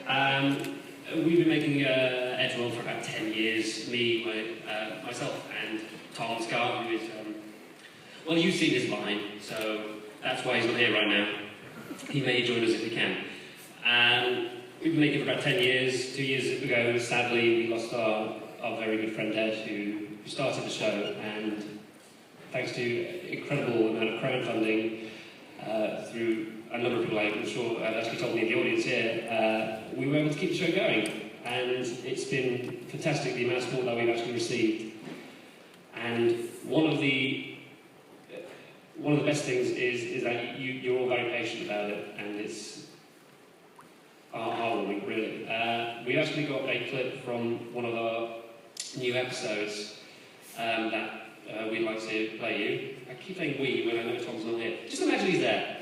We've been making Eddsworld for about 10 years. Me, myself, and Tom Scar, who is, well, you've seen his line, so that's why he's not here right now. He may join us if he can. We've been making it for about 10 years. 2 years ago, sadly, we lost our very good friend Ed, who started the show, and thanks to incredible amount of crowdfunding through a number of people I'm sure have actually told me in the audience here, we were able to keep the show going, and it's been fantastic the amount of support that we've actually received. And one of the best things is that you're all very patient about it, and it's heartwarming, really. We've actually got a clip from one of our new episodes that we'd like to play you. I keep saying we when I know Tom's not here. Just imagine he's there.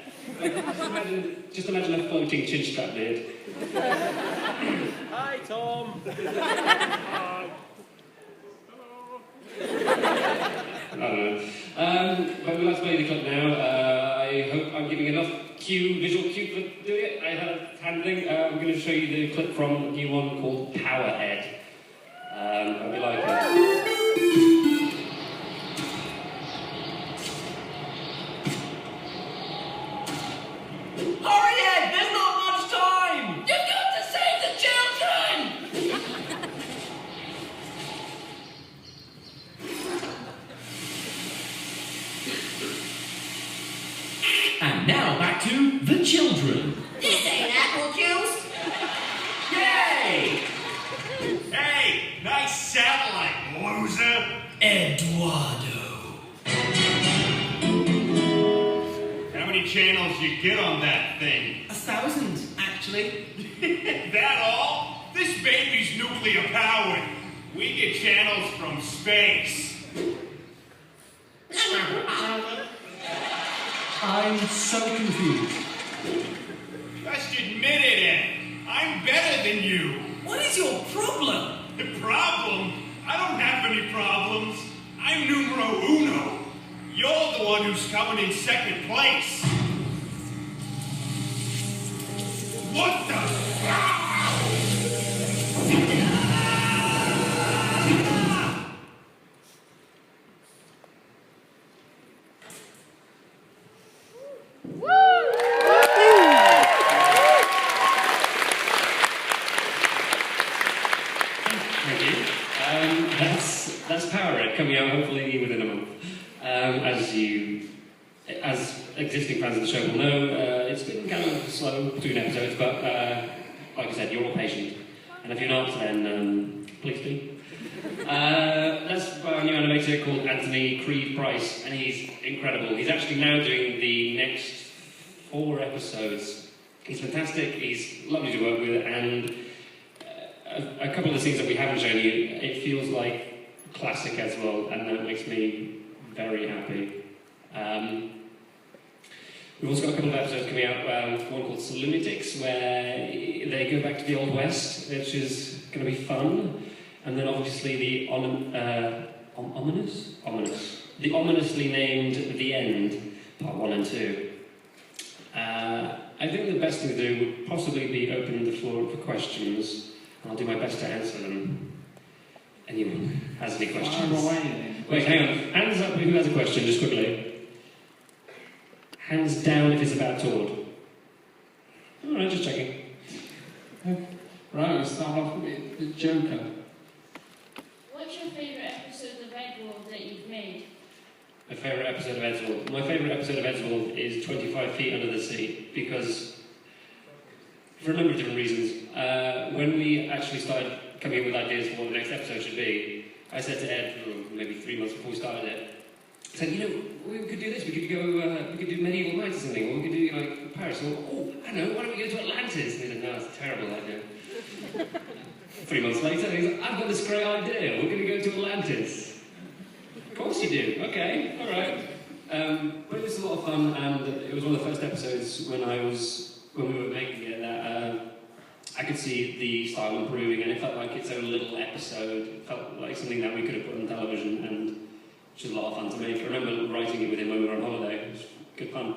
Just imagine a floating chin strap beard. Hi, Tom. Hi. Hello. I don't know. But we'd like to play the clip now. I hope I'm giving enough visual cue for doing it. I had a hand thing. We're going to show you the clip from a new one called Power Ed. I hope you like it. Hurry, Ed! There's not much time! You've got to save the children! And now back to the children. This ain't apple juice! Yay! Hey, nice satellite, loser! Eduardo. How many channels you get on that thing? 1,000, actually. That all? This baby's nuclear powered. We get channels from space. I'm so confused. Just admit it, Ed. I'm better than you. What is your problem? The problem? I don't have any problems. I'm numero uno. You're the one who's coming in second place. What the? Thank you. That's Power Ed coming out hopefully within a month. As existing fans of the show will know, it's been kind of slow between episodes, but like I said, you're all patient. And if you're not, then please be. That's by our new animator called Anthony Creed Price, and he's incredible. He's actually now doing the next 4 episodes. He's fantastic, he's lovely to work with, and a couple of the scenes that we haven't shown you, it feels like classic Eddsworld, and that makes me very happy. We've also got a couple of episodes coming out, one called Lunatics, where they go back to the Old West, which is going to be fun. And then obviously the ominously named The End, part 1 and 2. I think the best thing to do would possibly be open the floor for questions, and I'll do my best to answer them. Anyone has any questions? Wait, hang on. Hands up who has a question, just quickly. Hands down if it's about Tord. Alright, just checking. Right, we'll start off with the Joker. What's your favourite episode of Eddsworld that you've made? My favourite episode of Eddsworld? My favourite episode of Eddsworld is 25 Feet Under the Sea, because, for a number of different reasons, when we actually started coming up with ideas for what the next episode should be, I said to Ed, maybe 3 months before we started it, I said, you know, we could do this, we could do Medieval Nights or something, or we could do, like, Paris, or, oh, I don't know, why don't we go to Atlantis? And he said, no, it's a terrible idea. 3 months later, he's like, I've got this great idea, we're going to go to Atlantis. Of course you do, okay, alright. But it was a lot of fun, and it was one of the first episodes when we were making it that I could see the style improving, and it felt like its own little episode. It felt like something that we could have put on television, and which was a lot of fun to make. I remember writing it with him when we were on holiday. It was good fun.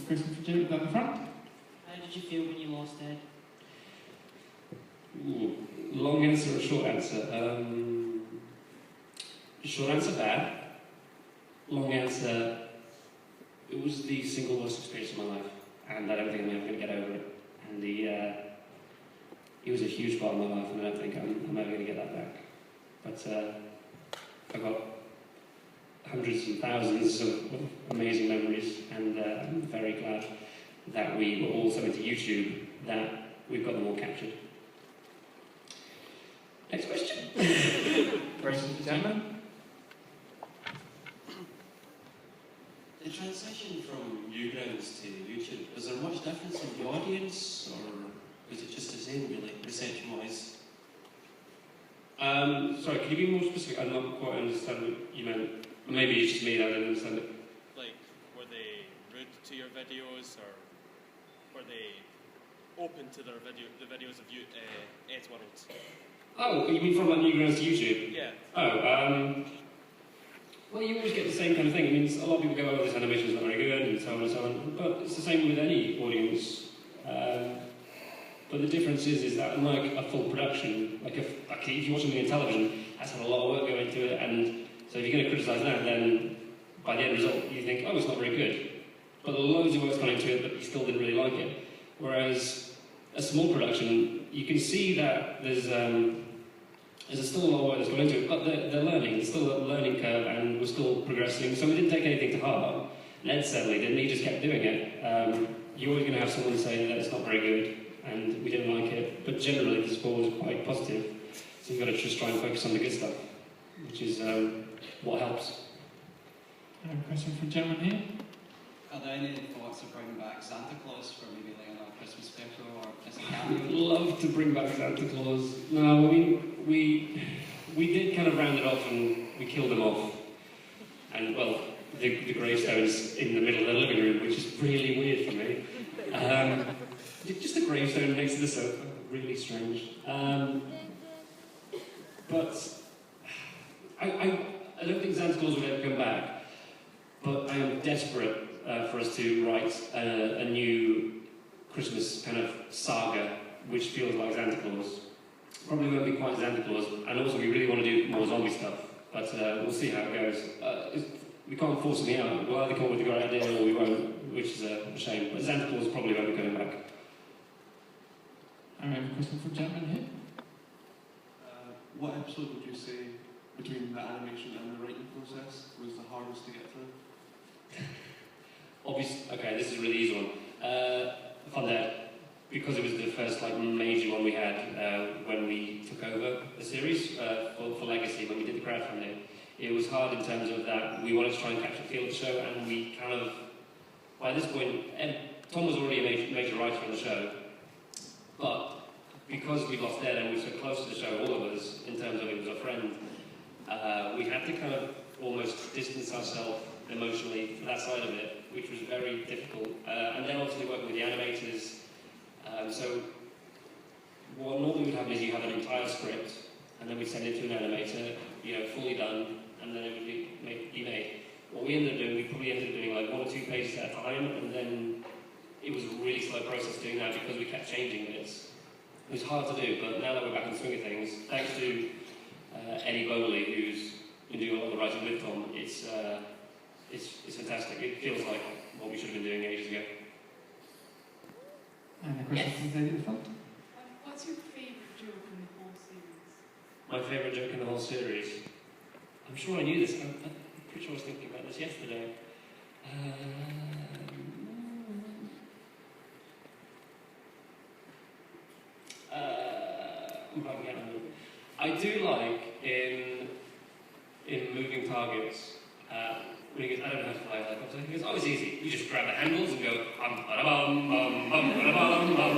Question for Jim at the front. How did did you feel when you lost Ed? Ooh, long answer or short answer? Short answer, bad. Long answer, it was the single worst experience of my life, and I don't think I'm ever going to get over it. And he was a huge part of my life, and I don't think I'm ever going to get that back. But I've got hundreds and thousands of amazing memories, and I'm very glad that we were all so into YouTube that we've got them all captured. Next question. Question for Gemma? The transition from Newgrounds to YouTube, was there much difference in the audience, or was it just the same, really, reception-wise? Sorry, can you be more specific? I don't quite understand what you meant. Or maybe it's just me that I didn't understand it. Like, were they rude to your videos, or were they open to the videos of you, Eddsworld? Oh, you mean from like Newgrounds to YouTube? Yeah. Oh, well, you always get the same kind of thing. I mean, a lot of people go, oh, this animation's not very good, and so on and so on. But it's the same with any audience. But the difference is that unlike a full production, like if you watch something on television, that's had a lot of work going into it, and so if you're going to criticise that, then by the end result you think, oh, it's not very good. But loads of work's gone into it, but you still didn't really like it. Whereas a small production, you can see that there's still a lot of work that's gone into it, but they're learning. There's still a learning curve, and we're still progressing. So we didn't take anything to heart. Ned certainly didn't. He just kept doing it. You're always going to have someone say that it's not very good, and we didn't like it. But generally, the score was quite positive. So you've got to just try and focus on the good stuff, which is what helps. I have a question for Gemma here. Are there any thoughts of bringing back Santa Claus for maybe like another Christmas special or just a cameo? I'd love to bring back Santa Claus. No, I mean, we did kind of round it off and we killed him off. And, well, the gravestone's in the middle of the living room, which is really weird for me. Just a gravestone next to the sofa, really strange. But I don't think Santa Claus would ever come back, but I am desperate for us to write a new Christmas kind of saga which feels like Santa Claus. Probably won't be quite Santa Claus, and also we really want to do more zombie stuff, but we'll see how it goes. We can't force me out. We'll either come up with a great idea or we won't, which is a shame. But Santa Claus probably won't be coming back. I have a question for Gemma here. What episode would you say, between the animation and the writing process, was the hardest to get through? Okay, this is a really easy one. Fun Dad, because it was the first major one we had when we took over the series for Legacy, when we did the crowdfunding. It was hard in terms of that we wanted to try and capture the feel of the show, and we kind of, by this point, Tom was already a major writer on the show, but because we lost Ed and we were so close to the show, all of us, in terms of it was a friend, we had to kind of almost distance ourselves emotionally for that side of it, which was very difficult. And then obviously working with the animators. So what normally would happen is you have an entire script, and then we send it to an animator, fully done, and then it would be made. What we ended up doing, we probably ended up doing like 1 or 2 pages at a time, and then it was a really slow process doing that because we kept changing bits. It was hard to do, but now that we're back in the swing of things, thanks to Eddie Bowley, who's been doing a lot of the writing with Tom, it's fantastic. It feels like what we should have been doing ages ago. And a question from David in front. What's your favourite joke in the whole series? My favourite joke in the whole series? I'm sure I knew this. I'm pretty sure I was thinking about this yesterday. I do like in moving targets, when he goes, I don't know how to fly a helicopter. He goes, oh, it's easy. You just grab the handles and go,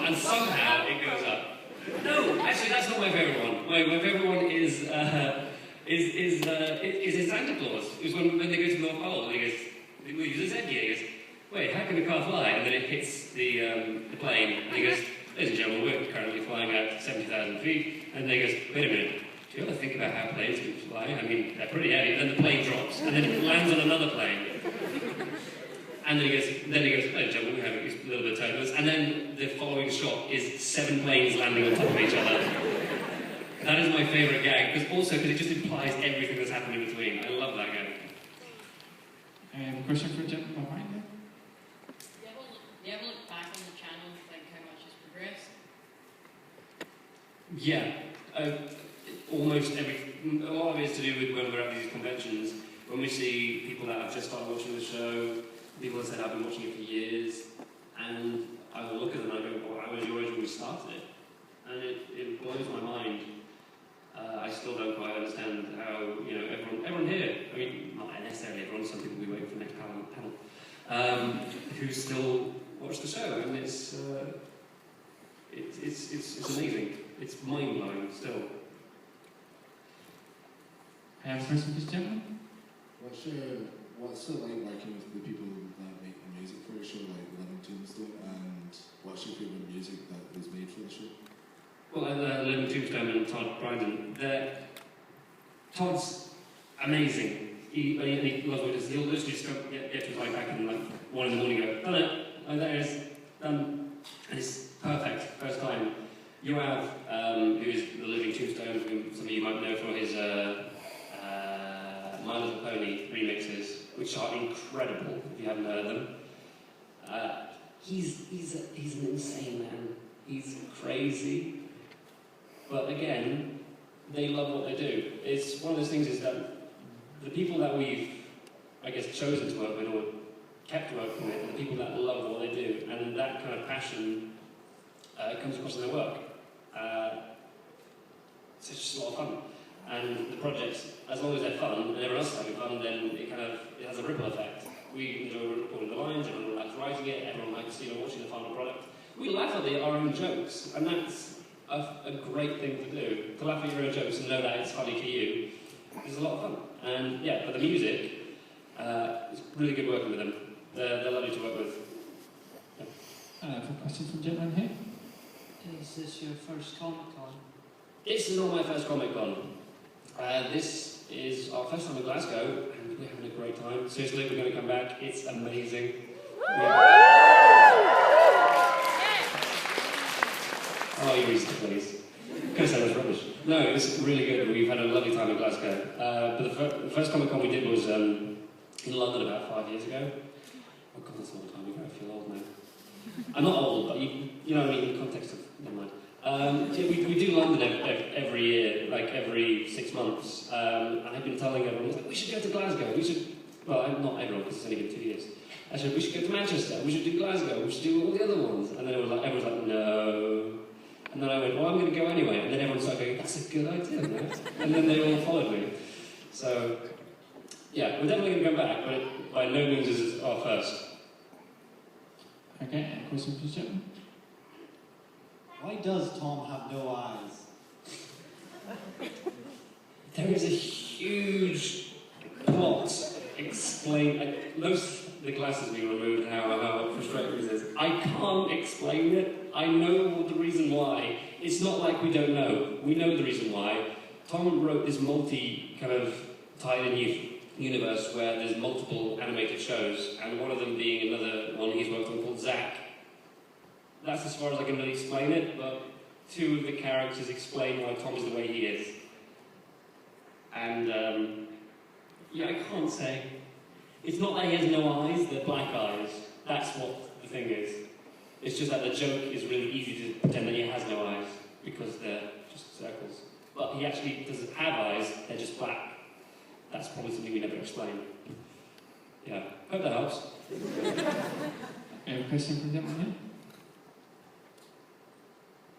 and somehow it goes up. No, actually, that's not my favourite one. My favourite one is in Santa Claus. It was when they go to the North Pole, and he goes, he uses his headgear. He goes, wait, how can a car fly? And then it hits the plane, and he goes, ladies and gentlemen, we're currently flying at 70,000 feet. And then he goes, wait a minute, do you ever think about how planes can fly? I mean, they're pretty heavy. And then the plane drops, and then it lands on another plane. And then he goes, ladies and gentlemen, we have little bit turbulence, and then the following shot is 7 planes landing on top of each other. That is my favourite gag, because it just implies everything that's happened in between. I love that gag. Question for Jim behind you? Do you ever look back on the channel and think how much has progressed? Yeah. Almost a lot of it is to do with when we're at these conventions, when we see people that have just started watching the show, people that said I've been watching it for years, and I will look at them and I go, well, I was your age when we started, and it blows my mind. I still don't quite understand how, everyone here, I mean, not necessarily everyone, some people we wait for the next panel, who still watch the show, and it's amazing. It's mind-blowing still. Question for this gentleman? What's it like working with the people that make the music for the show, like Living Tombstone, and what's your favourite music that was made for the show? Well, Living Tombstone and Todd Bryden, Todd's amazing. He loves what he does. He'll literally just get to his bike back and 1 in the morning go, done it, oh there it is, done. And it's perfect, first time. Yoav, who is the Living Tombstone, who some of you might know for his My Little Pony remixes, which are incredible if you haven't heard them. He's an insane man. He's crazy. But again, they love what they do. It's one of those things is that the people that we've, I guess, chosen to work with or kept working with are the people that love what they do. And that kind of passion comes across in their work. It's just a lot of fun. And the projects, as long as they're fun and everyone else is having fun, then it has a ripple effect. We enjoy recording the lines, everyone likes writing it, everyone likes watching the final product. We laugh at our own jokes, and that's a great thing to do. To laugh at your own jokes and know that it's funny for you is a lot of fun. And yeah, but the music, it's really good working with them. They're lovely to work with. A question from gentleman here. Is this your first Comic-Con? This is not my first Comic-Con. This is our first time in Glasgow, and we're having a great time. Seriously, we're going to come back. It's amazing. Oh, you're easy to please. Could have said it was rubbish. No, it's really good. We've had a lovely time in Glasgow. But the first Comic-Con we did was in London about 5 years ago. Oh God, that's a long time ago. I feel old now. I'm not old, but you know what I mean in the context of, never mind. We do London every year, like every 6 months. And I've been telling everyone, we should go to Glasgow. We should, well, not everyone, because it's only been 2 years. I said, we should go to Manchester. We should do Glasgow. We should do all the other ones. And then everyone was like, no. And then I went, well, I'm going to go anyway. And then everyone started going, that's a good idea, man. And then they all followed me. So, yeah, we're definitely going to go back, but by no means is it our first. Okay, a question for Jim. Why does Tom have no eyes? There is a huge plot explain. The glasses being removed, how frustrating this is. I can't explain it. I know the reason why. It's not like we don't know. We know the reason why. Tom wrote this tied-in universe where there's multiple animated shows, and one of them being another one he's worked on called Zack. That's as far as I can really explain it, but 2 of the characters explain why Tom is the way he is. And, yeah, I can't say. It's not that he has no eyes, they're black eyes. That's what the thing is. It's just that the joke is really easy to pretend that he has no eyes, because they're just circles. But he actually doesn't have eyes, they're just black. That's probably something we never explain. Yeah, hope that helps. A question from gentleman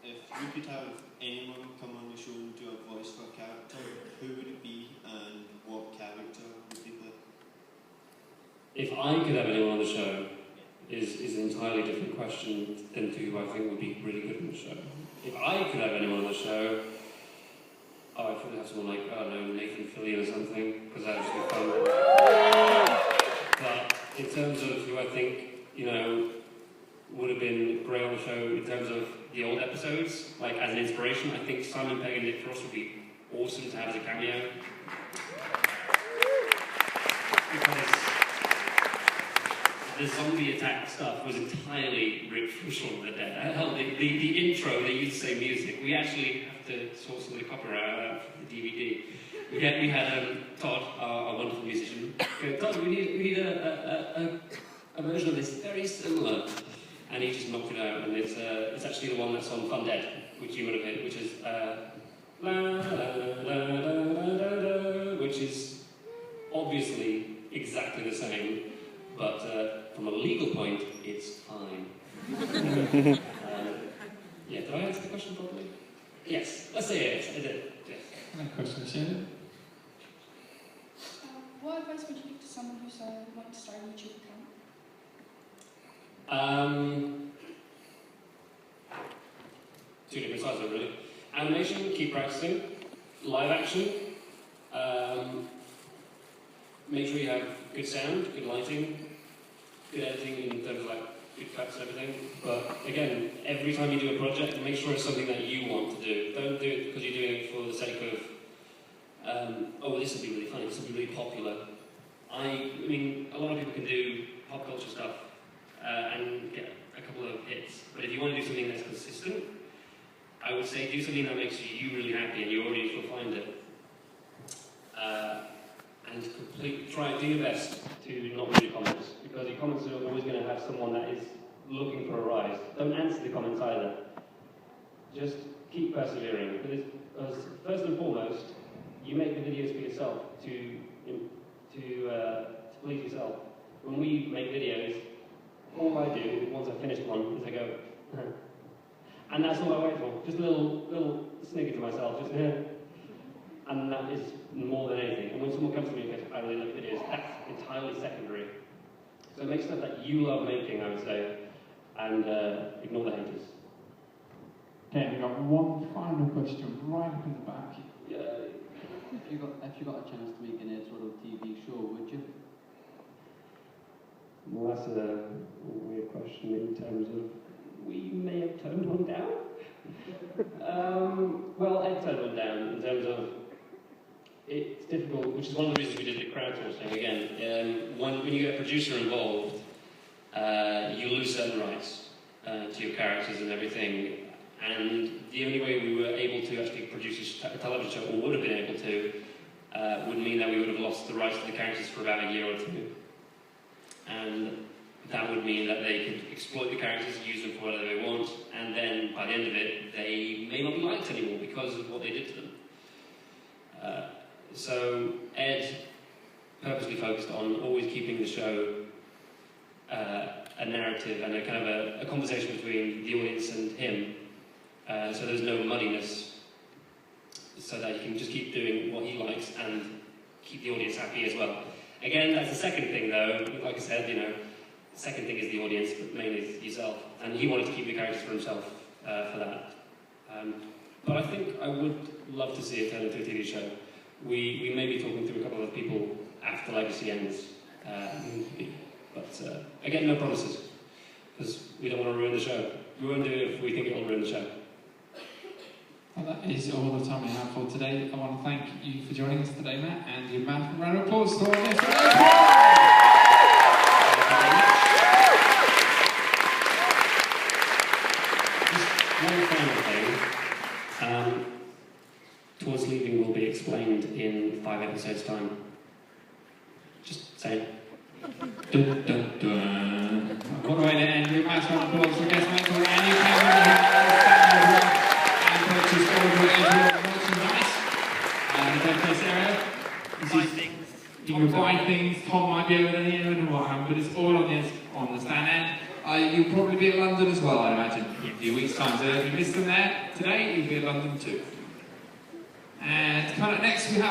If you could have anyone come on the show and do a voice for a character, who would it be and what character would they play? If I could have anyone on the show is an entirely different question than who I think would be really good on the show. If I could have anyone on the show, I'd probably have someone like, I don't know, Nathan Fillion or something, because that would just be fun. But in terms of who I think, would have been great on the show in terms of the old episodes, like as an inspiration, I think Simon Pegg and Nick Frost would be awesome to have as a cameo. Because the zombie attack stuff was entirely ripped from Shaun of the Dead. Hell, the intro, they used the same music. We actually have to sort some of the copyright out for the DVD. We had Todd, our wonderful musician, go, Todd, we need a version of this very similar. And he just knocked it out, and it's actually the one that's on Fun Dead, which you would have heard, which is la la la la la la, which is obviously exactly the same, but from a legal point, it's fine. Yeah, did I answer the question properly? Yes, let's say yes, I did. Yes. Any questions, Shannon? What advice would you give to someone who's wanting to start a YouTube account? Two different sides of it, really. Animation, keep practicing. Live action, make sure you have good sound, good lighting, good editing in terms of like good cuts and everything. But again, every time you do a project, make sure it's something that you want to do. Don't do it because you're doing it for the sake of, oh, this will be really funny, this will be really popular. I mean, a lot of people can do pop culture stuff and get a couple of hits. But if you want to do something that's consistent, I would say do something that makes you really happy and your audience will find it. And do your best to not read your comments, because your comments are always going to have someone that is looking for a rise. Don't answer the comments either. Just keep persevering. Because first and foremost, you make the videos for yourself to please yourself. When we make videos, all I do once I've finished one is I go, and that's all I wait for. Just a little snigger to myself, just and that is more than anything. And when someone comes to me and goes, I really like videos, that's entirely secondary. So make stuff that you love making, I would say, and ignore the haters. Okay, we've got one final question right up in the back. Yeah. If you got a chance to make an Eddsworld TV show, would you? Well, that's a weird question in terms of we may have turned one down. Well, Ed turned one down in terms of it's difficult, which is one of the reasons we did the crowdsourcing again. When you get a producer involved, you lose certain rights to your characters and everything. And the only way we were able to actually produce a television show, or would have been able to, would mean that we would have lost the rights to the characters for about a year or two. And that would mean that they could exploit the characters, use them for whatever they want, and then by the end of it, they may not be liked anymore because of what they did to them. So Ed purposely focused on always keeping the show a narrative and a kind of a conversation between the audience and him, so there's no muddiness, so that he can just keep doing what he likes and keep the audience happy as well. Again, that's the second thing though, like I said, the second thing is the audience, but mainly it's yourself. And he wanted to keep the characters for himself for that. But I think I would love to see it turn into a TV show. We may be talking to a couple of people after Legacy ends. But again, no promises, because we don't want to ruin the show. We won't do it if we think it will ruin the show. Well, that is all the time we have for today. I want to thank you for joining us today, Matt, and your round of applause to all of us. One final thing. Towards leaving will be explained in 5 episodes' time. Just saying. Dun, dun, dun. What a way to end. Your round of applause for guest mentor, and you can and purchase all of your Eddsworld merchandise in the place area. You can buy things. Tom might be over there, I don't know what happened, but it's all on the stand end. You'll probably be at London as well, I imagine, in a few weeks' time. So if you missed them there today, you'll be at London too. And coming up next, we have